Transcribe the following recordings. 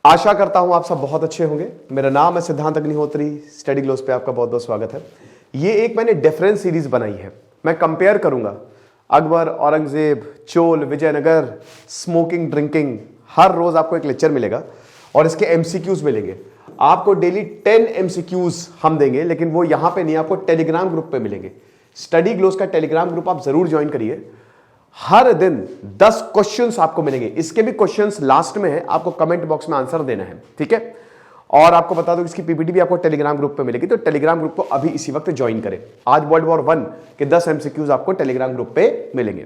आशा करता हूं आप सब बहुत अच्छे होंगे। मेरा नाम है सिद्धांत अग्निहोत्री। स्टडी ग्लोस पे आपका बहुत बहुत स्वागत है। ये एक मैंने डिफरेंस सीरीज बनाई है। मैं कंपेयर करूंगा अकबर, औरंगजेब, चोल, विजयनगर, स्मोकिंग, ड्रिंकिंग। हर रोज आपको एक लेक्चर मिलेगा और इसके एमसीक्यूज मिलेंगे। आपको डेली 10 एमसीक्यूज हम देंगे, लेकिन वो यहां पे नहीं, आपको टेलीग्राम ग्रुप पे मिलेंगे। स्टडी ग्लोस का टेलीग्राम ग्रुप आप जरूर ज्वाइन करिए। हर दिन 10 क्वेश्चंस आपको मिलेंगे। इसके भी क्वेश्चंस लास्ट में है, आपको कमेंट बॉक्स में आंसर देना है, ठीक है। और आपको बता दो इसकी पीपीटी भी आपको टेलीग्राम ग्रुप पे मिलेगी, तो टेलीग्राम ग्रुप को अभी इसी वक्त ज्वाइन करें। आज वर्ल्ड वॉर 1 के 10 एमसीक्यूज आपको टेलीग्राम ग्रुप पे मिलेंगे।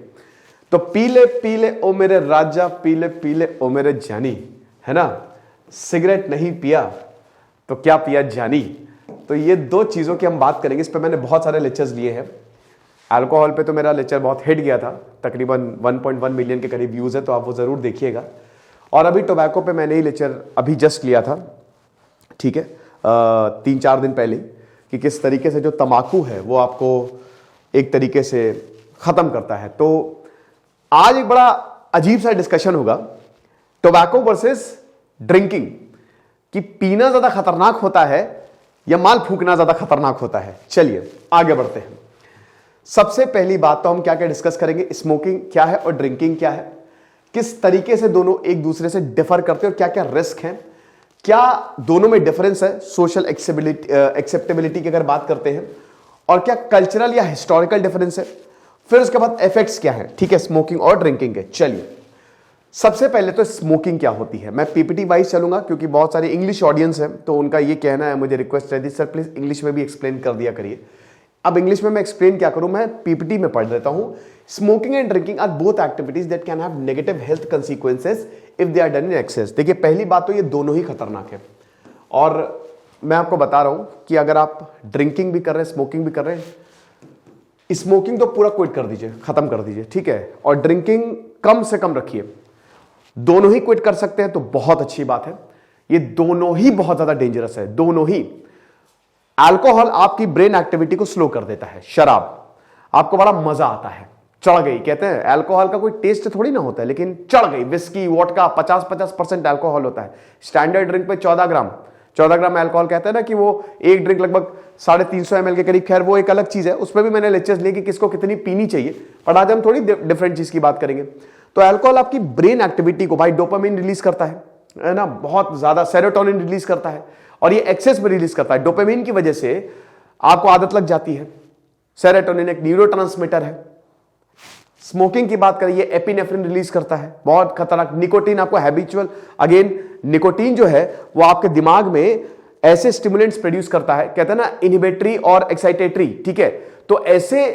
तो पीले पीले ओ मेरे राजा, पीले पीले ओ मेरे जानी, है ना। सिगरेट नहीं पिया तो क्या पिया जानी। तो ये दो चीजों की हम बात करेंगे। इस पर मैंने बहुत सारे लेक्चर्स लिए हैं। अल्कोहल पे तो मेरा लेक्चर बहुत हिट गया था, तकरीबन 1.1 मिलियन के करीब व्यूज है, तो आप वो जरूर देखिएगा। और अभी टोबैको पे मैंने ही लेक्चर अभी जस्ट लिया था, ठीक है, 3-4 दिन पहले, कि किस तरीके से जो तंबाकू है वो आपको एक तरीके से खत्म करता है। तो आज एक बड़ा अजीब सा डिस्कशन होगा, टोबैको वर्सेस ड्रिंकिंग, कि पीना ज्यादा खतरनाक होता है या माल फूकना ज्यादा खतरनाक होता है। चलिए आगे बढ़ते हैं। सबसे पहली बात तो हम क्या क्या डिस्कस करेंगे, स्मोकिंग क्या है और ड्रिंकिंग क्या है, किस तरीके से दोनों एक दूसरे से डिफर करते हैं और क्या क्या रिस्क हैं, क्या दोनों में डिफरेंस है, सोशल एक्सेप्टेबिलिटी की अगर बात करते हैं, और क्या कल्चरल या हिस्टोरिकल डिफरेंस है, फिर उसके बाद इफेक्ट्स क्या है, ठीक है, स्मोकिंग और ड्रिंकिंग के। चलिए सबसे पहले तो स्मोकिंग क्या होती है। मैं पीपीटी वाइज चलूंगा क्योंकि बहुत सारी इंग्लिश ऑडियंस है, तो उनका ये कहना है, मुझे रिक्वेस्ट रहती है सर प्लीज इंग्लिश में भी एक्सप्लेन कर दिया करिए। अब इंग्लिश में मैं एक्सप्लेन क्या करूं, मैं पीपीटी में पढ़ देता हूं। Smoking and drinking are both activities that can have negative health consequences if they are done in excess. देखिए पहली बात तो ये दोनों ही खतरनाक है, और मैं आपको बता रहा हूं कि अगर आप ड्रिंकिंग भी कर रहे हैं, स्मोकिंग भी कर रहे हैं, स्मोकिंग तो पूरा क्विट कर दीजिए, खत्म कर दीजिए, ठीक है, और ड्रिंकिंग कम से कम रखिए। दोनों ही क्विट कर सकते हैं तो बहुत अच्छी बात है। ये दोनों ही बहुत ज्यादा डेंजरस है, दोनों ही। अल्कोहल आपकी ब्रेन एक्टिविटी को स्लो कर देता है, शराब आपको बड़ा मजा आता है, चढ़ गई, कहते हैं अल्कोहल का कोई टेस्ट थोड़ी ना होता है, लेकिन चढ़ गई। विस्की, वोडका 50% अल्कोहल होता है। स्टैंडर्ड ड्रिंक पे 14 ग्राम अल्कोहल कहते हैं ना, कि वो एक ड्रिंक लगभग 350 ml के करीब। खैर वो एक अलग चीज है, उस पर भी मैंने लेक्चर्स लिए कि किसको कितनी पीनी चाहिए, पर आज हम थोड़ी डिफरेंट चीज की बात करेंगे। तो अल्कोहल आपकी ब्रेन एक्टिविटी को भाई डोपामिन रिलीज करता है ना, बहुत ज्यादा सेरोटोनिन रिलीज करता है, और ये एक्सेस में रिलीज करता है। डोपामिन की वजह से आपको आदत लग जाती है। सेरोटोनिन एक न्यूरोट्रांसमीटर है। स्मोकिंग की बात करें, ये एपिनेफ्रिन रिलीज करता है, बहुत खतरनाक। निकोटीन आपको हैबिचुअल, अगेन निकोटीन जो है वो आपके दिमाग में ऐसे स्टिमुलेंट्स प्रोड्यूस करता है, कहते हैं ना इनहिबिटरी और एक्साइटेटरी, ठीक है। तो ऐसे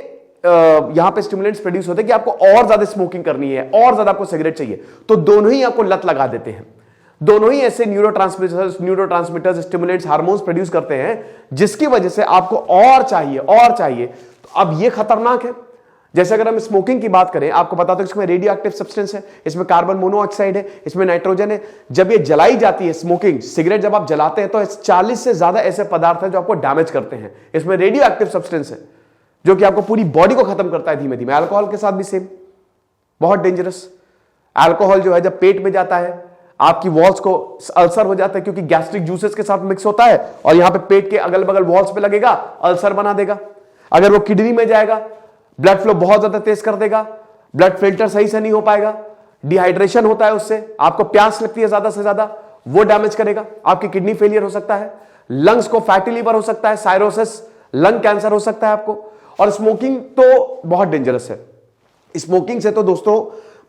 यहां पे स्टिमुलेंट्स प्रोड्यूस होते हैं कि आपको और ज्यादा स्मोकिंग करनी है, और ज्यादा आपको सिगरेट चाहिए, तो दोनों ही आपको लत लगा देते हैं। दोनों ही ऐसे न्यूरोट्रांसमीटर्स, स्टिमुलेंट्स, हार्मोन्स प्रोड्यूस करते हैं, जिसकी वजह से आपको और चाहिए और चाहिए। तो अब ये खतरनाक है। जैसे अगर हम स्मोकिंग की बात करें, आपको बता दो इसमें रेडियो एक्टिव सब्सटेंस है, इसमें कार्बन मोनोऑक्साइड है, इसमें नाइट्रोजन है। जब ये जलाई जाती है स्मोकिंग, सिगरेट जब आप जलाते हैं, तो 40 से ज्यादा ऐसे पदार्थ हैं जो आपको डैमेज करते हैं। इसमें रेडियो एक्टिव सब्सटेंस है जो कि आपको पूरी बॉडी को खत्म करता है धीमे धीमे। अल्कोहल के साथ भी सेम, बहुत डेंजरस। अल्कोहल जो है जब पेट में जाता है, आपकी वॉल्स को अल्सर हो जाता है, क्योंकि गैस्ट्रिक जूसेस के साथ मिक्स होता है, और यहां पे पेट के अगल बगल वॉल्स पे लगेगा, अल्सर बना देगा। अगर वो किडनी में जाएगा, ब्लड फ्लो बहुत ज्यादा तेज कर देगा, ब्लड फिल्टर सही से नहीं हो पाएगा, डिहाइड्रेशन होता है, उससे आपको प्यास लगती है ज्यादा से ज्यादा, वो डैमेज करेगा, आपकी किडनी फेलियर हो सकता है, लंग्स को फैटी लीवर हो सकता है, साइरोसिस, लंग कैंसर हो सकता है आपको। और स्मोकिंग तो बहुत डेंजरस है। स्मोकिंग से तो दोस्तों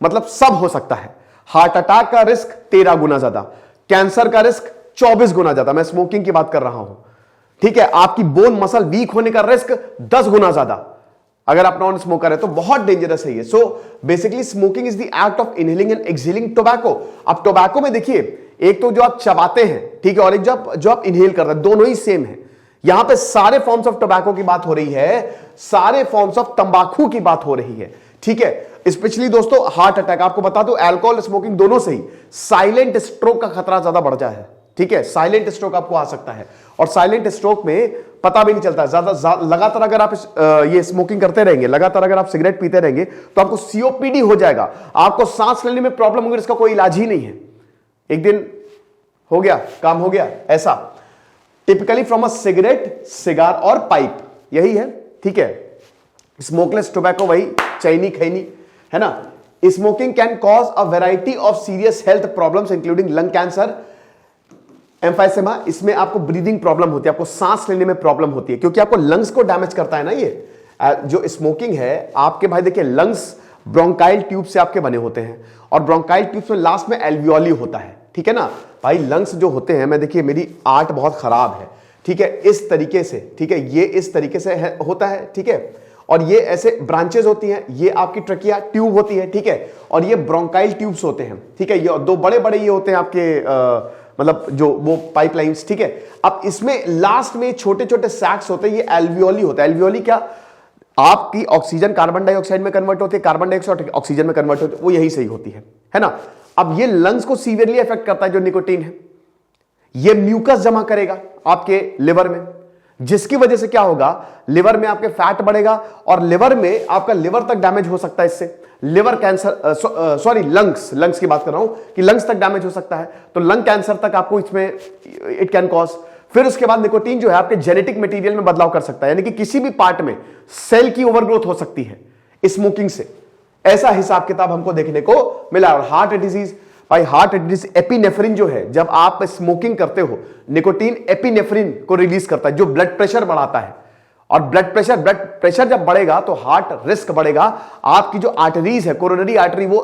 मतलब सब हो सकता है। हार्ट अटैक का रिस्क 13 गुना ज्यादा, कैंसर का रिस्क 24 गुना ज्यादा, मैं स्मोकिंग की बात कर रहा हूं, ठीक है। आपकी बोन मसल वीक होने का रिस्क 10 गुना ज्यादा अगर आप नॉन स्मोकर है, तो बहुत डेंजरस है ये। So basically smoking is the act of inhaling and exhaling tobacco. अब टोबैको में देखिए, एक तो जो आप चबाते हैं, ठीक है, और एक जो आप इनहेल कर रहे हैं, दोनों ही सेम है। यहां पे सारे फॉर्म्स ऑफ टोबैको की बात हो रही है, सारे फॉर्म्स ऑफ तंबाकू की बात हो रही है, ठीक है। स्पेशली दोस्तों हार्ट अटैक, आपको बता दो अल्कोहल स्मोकिंग दोनों से ही साइलेंट स्ट्रोक का खतरा ज्यादा बढ़ जाए है, ठीक है। साइलेंट स्ट्रोक आपको आ सकता है, और साइलेंट स्ट्रोक में पता भी नहीं चलता। ज्यादा लगातार अगर आप ये स्मोकिंग करते रहेंगे, लगातार अगर आप सिगरेट पीते रहेंगे, तो आपको सीओपीडी हो जाएगा, आपको सांस लेने में प्रॉब्लम होगी, इसका कोई इलाज ही नहीं है। एक दिन हो गया, काम हो गया। ऐसा typically from a cigarette, cigar और पाइप, यही है, ठीक है। स्मोकलेस टोबैको वही चैनी खैनी है ना। Smoking can cause a variety of serious health problems including lung cancer, emphysema, इसमें आपको ब्रीदिंग प्रॉब्लम होती है, आपको सांस लेने में प्रॉब्लम होती है, क्योंकि आपको लंग्स को डैमेज करता है ना ये जो स्मोकिंग है आपके। भाई देखिए, लंग्स ब्रोंकाइल ट्यूब से आपके बने होते हैं, और ब्रोंकाइल ट्यूब में लास्ट में एल्वियोली होता है, ठीक है ना भाई। लंग्स जो होते हैं, मैं देखिए मेरी आर्ट बहुत खराब है, ठीक है, इस तरीके से, ठीक है, ये इस तरीके से होता है, ठीक है, और ये ऐसे ब्रांचेस होती हैं, ये आपकी ट्रकिया ट्यूब होती है, ठीक है, और ये ब्रोंकाइल ट्यूब्स होते हैं, ठीक है। ये दो बड़े बड़े ये होते हैं आपके मतलब जो वो पाइपलाइंस, ठीक है। अब इसमें लास्ट में छोटे छोटे सैक्स होते हैं, ये एल्वियोली होता है। एल्वियोली क्या, आपकी ऑक्सीजन कार्बन डाइऑक्साइड में कन्वर्ट होती है, कार्बन डाइऑक्साइड ऑक्सीजन में कन्वर्ट होती है, वो यही सही होती है ना। अब ये लंग्स को सीवियरली अफेक्ट करता है जो निकोटीन है। ये म्यूकस जमा करेगा आपके लिवर में, जिसकी वजह से क्या होगा, लिवर में आपके फैट बढ़ेगा, और लिवर में आपका लिवर तक डैमेज हो सकता है इससे। लिवर कैंसर, सॉरी लंग्स की बात कर रहा हूं कि लंग्स तक डैमेज हो सकता है, तो लंग कैंसर तक आपको इसमें इट कैन कॉज। फिर उसके बाद निकोटीन जो है आपके जेनेटिक मटेरियल में बदलाव कर सकता है, यानी कि किसी भी पार्ट में सेल की ओवरग्रोथ हो सकती है स्मोकिंग से। ऐसा हिसाब किताब हमको देखने को मिला। और हार्ट डिजीज, भाई हार्ट डिजीज, एपिनेफ्रिन जो है, जब आप स्मोकिंग करते हो निकोटीन एपिनेफ्रिन को रिलीज करता है जो ब्लड प्रेशर बढ़ाता है, और ब्लड प्रेशर जब बढ़ेगा तो हार्ट रिस्क बढ़ेगा। आपकी जो आर्टरीज है, कोरोनरी आर्टरी, वो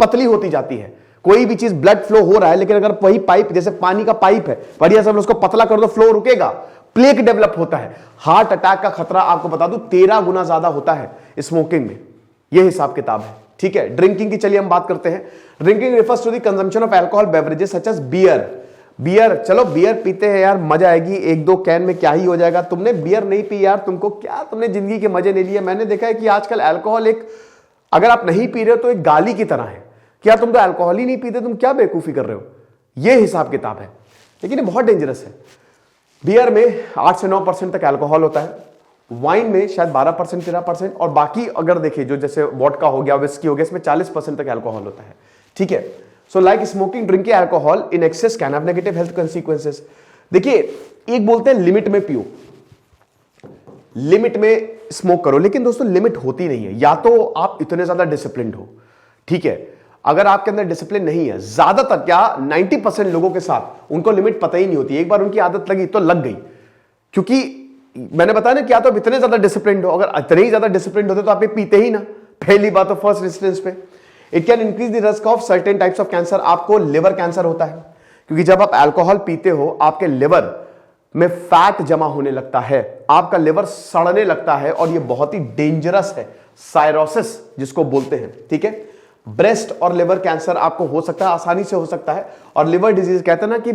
पतली होती जाती है। कोई भी चीज ब्लड फ्लो हो रहा है, लेकिन अगर वही पाइप, जैसे पानी का पाइप है, बढ़िया से उसको पतला कर दो, फ्लो रुकेगा, प्लेक डेवलप होता है। हार्ट अटैक का खतरा आपको बता दूं 13 गुना ज्यादा होता है स्मोकिंग में। यह हिसाब किताब है, ठीक है। ड्रिंकिंग की चलिए हम बात करते हैं। Drinking refers to the consumption of alcohol beverages such as beer. चलो बियर पीते हैं यार, मजा आएगी, एक दो कैन में क्या ही हो जाएगा। तुमने बियर नहीं पी यार, तुमको क्या, तुमने जिंदगी के मजे ले लिए। मैंने देखा है कि आजकल अल्कोहल एक, अगर आप नहीं पी रहे हो तो एक गाली की तरह है। क्या तुम तो अल्कोहल ही नहीं पीते, तुम क्या बेवकूफी कर रहे हो। यह हिसाब किताब है, लेकिन ये बहुत डेंजरस है। बियर में 8 से 9% तक अल्कोहल होता है, वाइन में शायद 12% 13%, और बाकी अगर देखिए जो जैसे वोडका हो गया, विस्की हो गया, इसमें 40% तक अल्कोहल होता है, ठीक है। So like smoking, drinking alcohol in excess can have negative health consequences. देखिए, एक बोलते हैं लिमिट में पियो, लिमिट में स्मोक करो, लेकिन दोस्तों लिमिट होती नहीं है। या तो आप इतने ज्यादा डिसिप्लिन्ड हो, ठीक है, अगर आपके अंदर डिसिप्लिन नहीं है, ज्यादातर क्या 90% लोगों के साथ उनको लिमिट पता ही नहीं होती। एक बार उनकी आदत लगी तो लग गई, क्योंकि मैंने बताया ना, क्या तो आप इतने ज्यादा डिसिप्लिन हो, अगर इतने ही ज्यादा डिसिप्लिन होते तो आप ये पीते ही ना, पहली बात तो फर्स्ट इंस्टेंस पे। It can increase the risk of certain types of cancer. आपको लिवर कैंसर होता है, क्योंकि जब आप अल्कोहल पीते हो आपके लिवर में फैट जमा होने लगता है, आपका लिवर सड़ने लगता है, और यह बहुत ही डेंजरस है, साइरोसिस जिसको बोलते हैं, ठीक है। ब्रेस्ट और लिवर कैंसर आपको हो सकता है, आसानी से हो सकता है। और लिवर डिजीज कहते हैं ना कि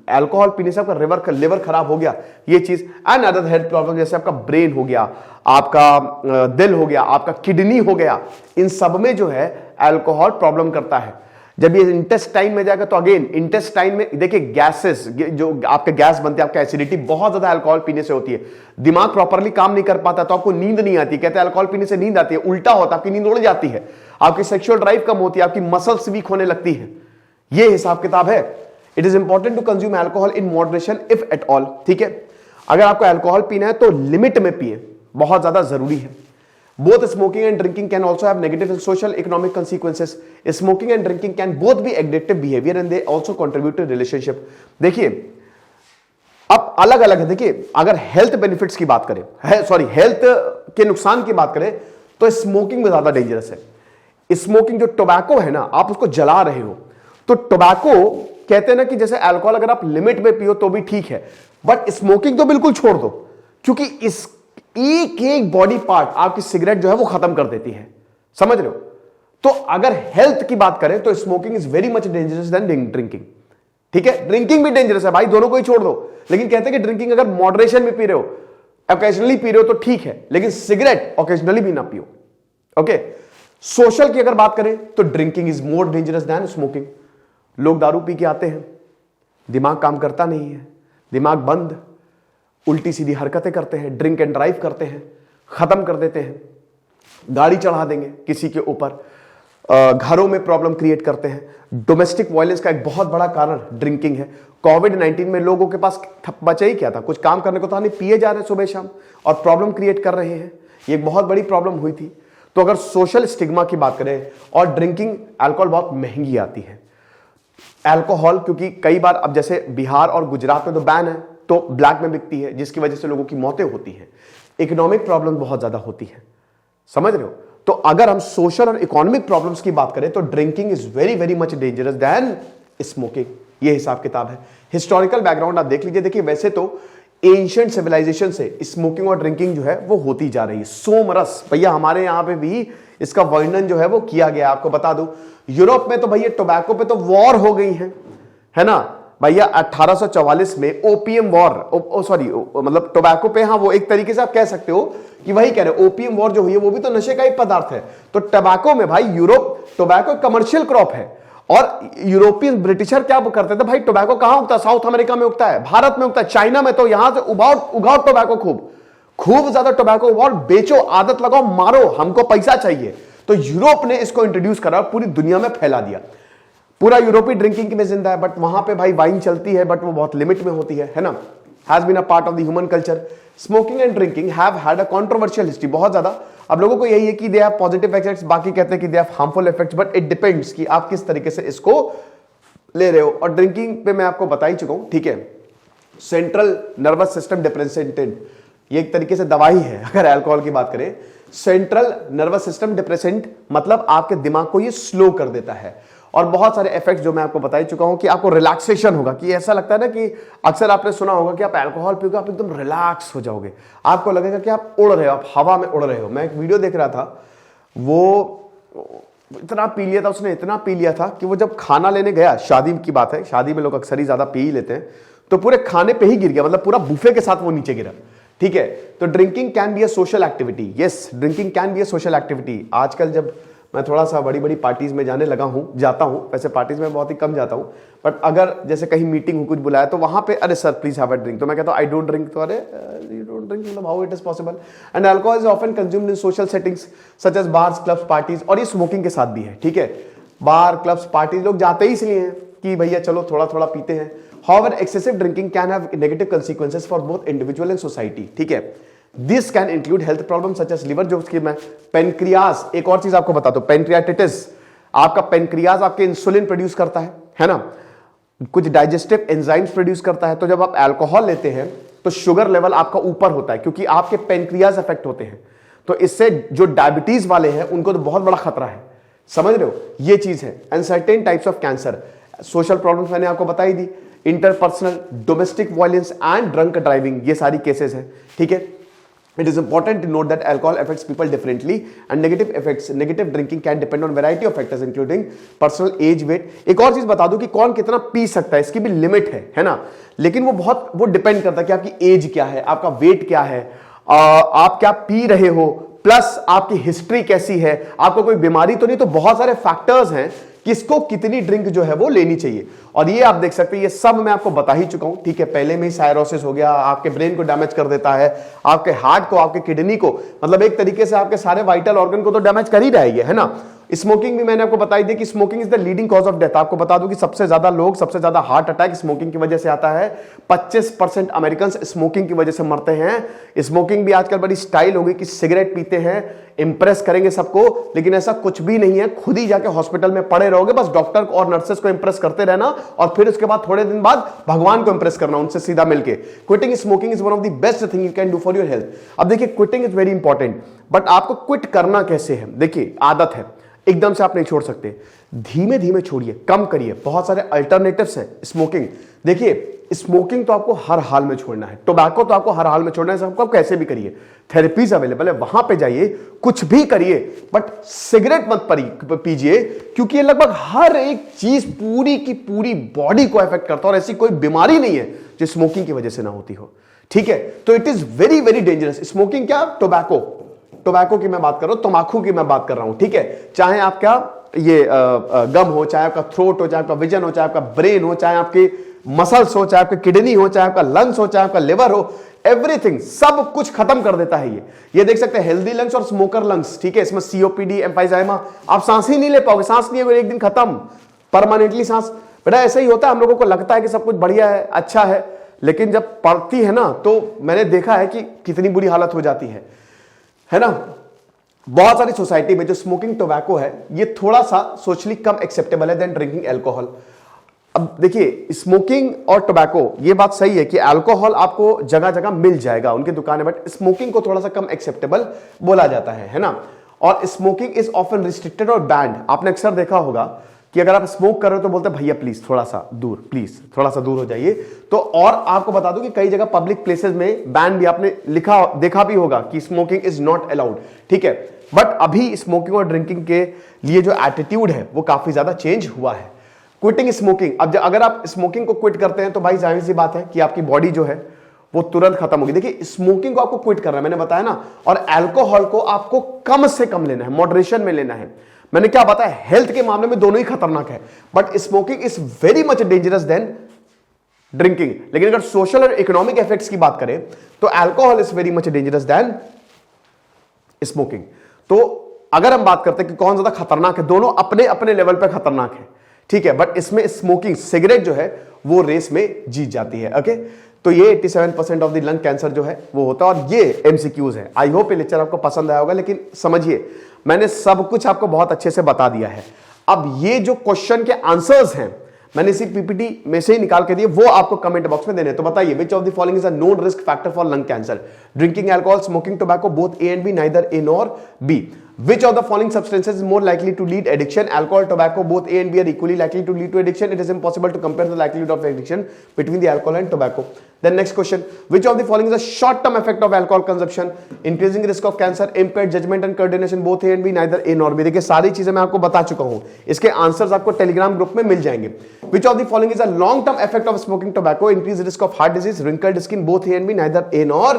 अल्कोहल पीने से आपका लिवर खराब हो गया, ये चीज। एंड अदर हेल्थ प्रॉब्लम, जैसे आपका ब्रेन हो गया, आपका दिल हो गया, आपका किडनी हो गया, इन सब में जो है अल्कोहल प्रॉब्लम करता है। जब ये इंटेस्टाइन में जाएगा तो अगेन इंटेस्टाइन में देखिए गैसेस, जो आपके गैस बनते हैं, आपका एसिडिटी बहुत ज्यादा अल्कोहल पीने से होती है। दिमाग प्रॉपरली काम नहीं कर पाता, तो आपको नींद नहीं आती। कहते हैं अल्कोहल पीने से नींद आती है, उल्टा होता है, आपकी नींद उड़ जाती है, आपकी सेक्सुअल ड्राइव कम होती है, आपकी मसल्स वीक होने लगती है। यह हिसाब किताब है। It is important to consume alcohol in moderation if at all, ठीक है। अगर आपको अल्कोहल पीना है तो लिमिट में पिए, बहुत ज्यादा जरूरी है। Both smoking and drinking can also have negative social economic consequences. Smoking and drinking can both be addictive behavior and they also contribute to relationship. देखिए, अब अलग अलग है। देखिए, अगर हेल्थ बेनिफिट्स की बात करें, हेल्थ के नुकसान की बात करें, तो स्मोकिंग में ज्यादा डेंजरस है। स्मोकिंग, जो टोबैको है ना, आप उसको जला रहे हो, तो टोबैको कहते हैं ना कि जैसे अल्कोहल अगर आप लिमिट में पियो तो भी ठीक है, बट स्मोकिंग तो बिल्कुल छोड़ दो, क्योंकि इस एक एक बॉडी पार्ट आपकी सिगरेट जो है वो खत्म कर देती है, समझ रहे हो। तो अगर हेल्थ की बात करें तो smoking is very much dangerous than drinking, ठीक है। ड्रिंकिंग भी डेंजरस है भाई, दोनों को ही छोड़ दो, लेकिन कहते हैं कि ड्रिंकिंग अगर मॉडरेशन में पी रहे हो, ओकेजनली पी रहे हो तो ठीक है, लेकिन सिगरेट ओकेजनली भी ना पियो, ओके। सोशल की अगर बात करें तो drinking is more dangerous than smoking. लोग दारू पी के आते हैं, दिमाग काम करता नहीं है, दिमाग बंद, उल्टी सीधी हरकतें करते हैं, ड्रिंक एंड ड्राइव करते हैं, खत्म कर देते हैं, गाड़ी चढ़ा देंगे किसी के ऊपर, घरों में प्रॉब्लम क्रिएट करते हैं। डोमेस्टिक वायलेंस का एक बहुत बड़ा कारण ड्रिंकिंग है। कोविड-19 में लोगों के पास बचा ही क्या था, कुछ काम करने को था नहीं, पिए जा रहे हैं सुबह शाम और प्रॉब्लम क्रिएट कर रहे हैं। ये एक बहुत बड़ी प्रॉब्लम हुई थी। तो अगर सोशल स्टिग्मा की बात करें, और ड्रिंकिंग अल्कोहल बहुत महंगी आती है। अल्कोहल क्योंकि कई बार, अब जैसे बिहार और गुजरात में तो बैन है, तो ब्लैक में बिकती है, जिसकी वजह से लोगों की मौतें होती हैं। इकोनॉमिक प्रॉब्लम बहुत ज्यादा होती है, समझ रहे हो। तो अगर हम सोशल और इकोनॉमिक प्रॉब्लम्स की बात करें तो drinking is very very much dangerous than smoking. ये हिसाब किताब है। हिस्टोरिकल बैकग्राउंड आप देख लीजिए। देखिए, वैसे तो एंशिएंट सिविलाइजेशन से स्मोकिंग और ड्रिंकिंग जो है वो होती जा रही है। सोमरस भैया हमारे यहां पे भी इसका वर्णन जो है वो किया गया। आपको बता दूं, यूरोप में तो भैया टोबैको पे तो वॉर हो गई है ना भैया। 1844 में ओपियम वॉर, सॉरी मतलब टोबैको पे, हाँ वो एक तरीके से आप कह सकते हो कि वही कह रहे हो। ओपियम वॉर जो हुई है वो भी तो नशे का एक पदार्थ है। तो टोबैको में भाई, यूरोप टोबैको कमर्शियल क्रॉप है। और यूरोपियन ब्रिटिशर क्या करते थे भाई, टोबैको कहां उगता है? साउथ अमेरिका में उगता है, भारत में उगता है, चाइना में। तो यहां से उगाओ टोबैको, खूब ज्यादा टोबैको उगाओ, बेचो, आदत लगाओ, मारो, हमको पैसा चाहिए। तो यूरोप ने इसको इंट्रोड्यूस करा, पूरी दुनिया में फैला दिया। पूरा यूरोपीय ड्रिंकिंग में जिंदा है, बट वहां पे भाई वाइन चलती है, बट वो बहुत लिमिट में होती है ना। Has been a part of the human culture. Smoking and drinking have had a controversial history. बहुत ज्यादा, अब लोगों को यही है कि दे हैव पॉजिटिव इफेक्ट्स, बाकी कहते हैं कि they have harmful effects, but it depends कि आप किस तरीके से इसको ले रहे हो। और ड्रिंकिंग पे मैं आपको बता ही चुका हूं, ठीक है। सेंट्रल नर्वस सिस्टम डिप्रेसेंटेड, ये एक तरीके से दवाई है। अगर अल्कोहल की बात करें, सेंट्रल नर्वस सिस्टम डिप्रेसेंट मतलब आपके दिमाग को ये स्लो कर देता है। और बहुत सारे इफेक्ट्स जो मैं आपको बता ही चुका हूं कि आपको रिलैक्सेशन होगा, कि ऐसा लगता है ना कि अक्सर आपने सुना होगा कि आप अल्कोहल पियोगे आप एकदम रिलैक्स हो जाओगे, आपको लगेगा कि आप उड़ रहे हो, आप हवा में उड़ रहे हो। मैं एक वीडियो देख रहा था, वो इतना पी लिया था उसने, इतना पी लिया था कि वो जब खाना लेने गया, शादी की बात है, शादी में लोग अक्सर ही ज्यादा पी ही लेते हैं, तो पूरे खाने पे ही गिर गया, मतलब पूरा बुफे के साथ वो नीचे गिरा। ठीक है, तो drinking can be a social activity. Yes, drinking can be a social activity. आजकल जब मैं थोड़ा सा बड़ी बड़ी पार्टीज में जाता हूं, वैसे पार्टीज में बहुत ही कम जाता हूं, बट अगर जैसे कहीं मीटिंग हो, कुछ बुलाया, तो वहां पे अरे sir please have a drink, तो मैं कहता हूं आई डोंट ड्रिंक। तो अरे यू डोंट ड्रिंक, मतलब how it is possible. And alcohol is often consumed in social settings such as bars, clubs, parties. और ये स्मोकिंग के साथ भी है। ठीक है, बार, क्लब्स, पार्टीज लोग जाते ही इसलिए हैं कि भैया चलो थोड़ा थोड़ा पीते हैं। However, excessive drinking can have negative consequences for both individual and society. ठीक है, this can include health problem such as liver, जो उसकी मैं पेनक्रियाज, एक और चीज आपको बता दो, पेनक्रियाटिटिस। आपका पेनक्रियाज आपके इंसुलिन प्रोड्यूस करता है ना, कुछ डाइजेस्टिव एंजाइम्स प्रोड्यूस करता है। तो जब आप अल्कोहल लेते हैं तो शुगर लेवल आपका ऊपर होता है, क्योंकि आपके पेनक्रियाज अफेक्ट होते हैं। तो इससे जो डायबिटीज वाले हैं उनको तो बहुत बड़ा खतरा है, समझ रहे हो, ये चीज है। And certain types of cancer, social problems मैंने आपको बताई दी, interpersonal, domestic violence and drunk driving, ये सारी केसेस हैं। ठीक है, it is important to note that alcohol affects people differently and negative drinking can depend on variety of factors including personal age, weight। एक और चीज बता दूं कि कौन कितना पी सकता है, इसकी भी लिमिट है ना, लेकिन वो डिपेंड करता है कि आपकी एज क्या है, आपका वेट क्या है, आप क्या पी रहे हो, प्लस आपकी हिस्ट्री कैसी है, आपको कोई बीमारी तो नहीं। तो बहुत सारे फैक्टर्स हैं किसको कितनी ड्रिंक जो है वो लेनी चाहिए। और ये आप देख सकते हैं, ये सब मैं आपको बता ही चुका हूं। ठीक है, पहले में ही साइरोसिस हो गया, आपके ब्रेन को डैमेज कर देता है, आपके हार्ट को, आपके किडनी को, मतलब एक तरीके से आपके सारे वाइटल ऑर्गन को तो डैमेज कर ही रहा है ना। स्मोकिंग भी मैंने आपको बताई दी कि smoking is the leading cause of death. आपको बता दूं कि सबसे ज्यादा हार्ट अटैक स्मोकिंग की वजह से आता है। 25% अमेरिकन स्मोकिंग की वजह से मरते हैं। स्मोकिंग भी आजकल बड़ी स्टाइल हो गई कि सिगरेट पीते हैं, इंप्रेस करेंगे सबको, लेकिन ऐसा कुछ भी नहीं है। खुद ही जाके हॉस्पिटल में पड़े रहोगे, बस डॉक्टर और नर्सेस को इंप्रेस करते रहना, और फिर उसके बाद थोड़े दिन बाद भगवान को इंप्रेस करना, उनसे सीधा मिलके। Quitting smoking is one of the best thing you can do for your health. अब देखिए, quitting is very important, but आपको क्विट करना कैसे है। देखिए, आदत है, एकदम से आप नहीं छोड़ सकते, धीमे धीमे छोड़िए, कम करिए। बहुत सारे अल्टरनेटिव्स हैं स्मोकिंग। देखिए, स्मोकिंग तो आपको हर हाल में छोड़ना है, टोबैको तो आपको हर हाल में छोड़ना है, सबको आप कैसे भी करिए। थेरेपीज अवेलेबल है, वहां पे जाइए, कुछ भी करिए, बट सिगरेट मत पीजिए, क्योंकि ये लगभग हर एक चीज पूरी की पूरी बॉडी को अफेक्ट करता है, और ऐसी कोई बीमारी नहीं है जो स्मोकिंग की वजह से ना होती हो। ठीक है, तो it is very very dangerous. Smoking क्या, टोबैको की मैं बात कर रहा हूं, तंबाकू की मैं बात कर रहा हूं। ठीक है, चाहे आपका ये गम हो, चाहे आपका थ्रोट हो, चाहे आपका विजन हो, चाहे आपका ब्रेन हो, चाहे आपके मसल्स हो, चाहे आपका किडनी हो, चाहे आपका लंग्स हो, चाहे आपका लिवर हो, एवरीथिंग सब कुछ खत्म कर देता है ये देख सकते हैं हेल्दी लंग्स और स्मोकर लंग्स, ठीक है। इसमें सीओपीडी, एम्फाइजाइमा, आप सांस ही नहीं ले पाओगे, सांस नहीं है एक दिन खत्म, परमानेंटली सांस। बेटा ऐसा ही होता है, हम लोगों को लगता है कि सब कुछ बढ़िया है, अच्छा है, लेकिन जब पड़ती है ना तो मैंने देखा है कि कितनी बुरी हालत हो जाती है ना। बहुत सारी सोसाइटी में जो स्मोकिंग टोबैको है ये थोड़ा सा सोशली कम एक्सेप्टेबल है देन ड्रिंकिंग एल्कोहल। अब देखिए स्मोकिंग और टोबैको, ये बात सही है कि अल्कोहल आपको जगह जगह मिल जाएगा उनकी दुकानें, बट स्मोकिंग को थोड़ा सा कम एक्सेप्टेबल बोला जाता है ना। और स्मोकिंग इज ऑफन रिस्ट्रिक्टेड और बैंड। आपने अक्सर देखा होगा कि अगर आप स्मोक कर रहे हो तो बोलते हैं भैया प्लीज थोड़ा सा दूर, प्लीज थोड़ा सा दूर हो जाइए। तो और आपको बता दूं कि कई जगह पब्लिक प्लेसेस में बैन भी आपने लिखा देखा भी होगा कि स्मोकिंग इज नॉट अलाउड, ठीक है। बट अभी स्मोकिंग और ड्रिंकिंग के लिए जो एटीट्यूड है वो काफी ज्यादा चेंज हुआ है। क्विटिंग स्मोकिंग, अब अगर आप स्मोकिंग को क्विट करते हैं तो भाई जाहिर सी बात है कि आपकी बॉडी जो है वो तुरंत खत्म होगी। देखिए स्मोकिंग को आपको क्विट करना है, मैंने बताया ना, और अल्कोहल को आपको कम से कम लेना है, मॉडरेशन में लेना है। मैंने क्या बताया, हेल्थ के मामले में दोनों ही खतरनाक है, but smoking is very much dangerous than drinking. लेकिन अगर सोशल और इकोनॉमिक इफेक्ट्स की बात करें तो alcohol is very much dangerous than smoking. तो अगर हम बात करते हैं कि कौन ज्यादा खतरनाक है, दोनों अपने अपने लेवल पर खतरनाक है, ठीक है। बट इसमें स्मोकिंग, सिगरेट जो है वो रेस में जीत जाती है। ओके, तो ये 87% ऑफ द लंग कैंसर जो है वो होता है। और ये एमसीक्यूज है। आई होप ये लेक्चर आपको पसंद आया होगा, लेकिन समझिए मैंने सब कुछ आपको बहुत अच्छे से बता दिया है। अब ये जो क्वेश्चन के आंसर्स हैं मैंने इसी पीपीटी में से ही निकाल के दिए, वो आपको कमेंट बॉक्स में देने। तो बताइए, which of the following is a known risk factor for lung cancer? Drinking alcohol, smoking tobacco, both A and B, neither A nor B. Which of the following substances is more likely to lead addiction? Alcohol, tobacco, both A and B are equally likely to lead to addiction. It is impossible to compare the likelihood of addiction between the alcohol and tobacco. Then next question, which of the following is a short-term effect of alcohol consumption? Increasing risk of cancer, impaired judgment and coordination, both A and B, neither A nor B. देखिए सारी चीजें मैं आपको बता चुका हूं, इसके answers आपको टेलीग्राम ग्रुप में मिल जाएंगे। Which of the following is a long-term effect of smoking tobacco? Increased risk of heart disease, wrinkled skin, both A and B, neither A nor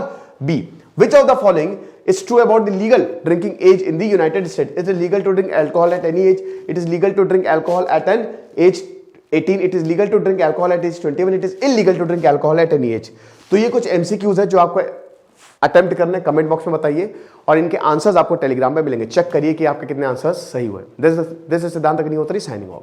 B. Which of the following is true about the legal drinking age in the United States? It is legal to drink alcohol at any age. It is legal to drink alcohol at an age 18. It is legal to drink alcohol at age 21. It is illegal to drink alcohol at any age. तो ये कुछ MCQs है जो आपको attempt करने, comment box में बताइए, और इनके आंसर्स आपको टेलीग्राम पे मिलेंगे। चेक करिए कि आपके कितने आंसर्स सही हुए। दिस इज सिद्धांत अग्निहोत्री साइनिंग ऑफ।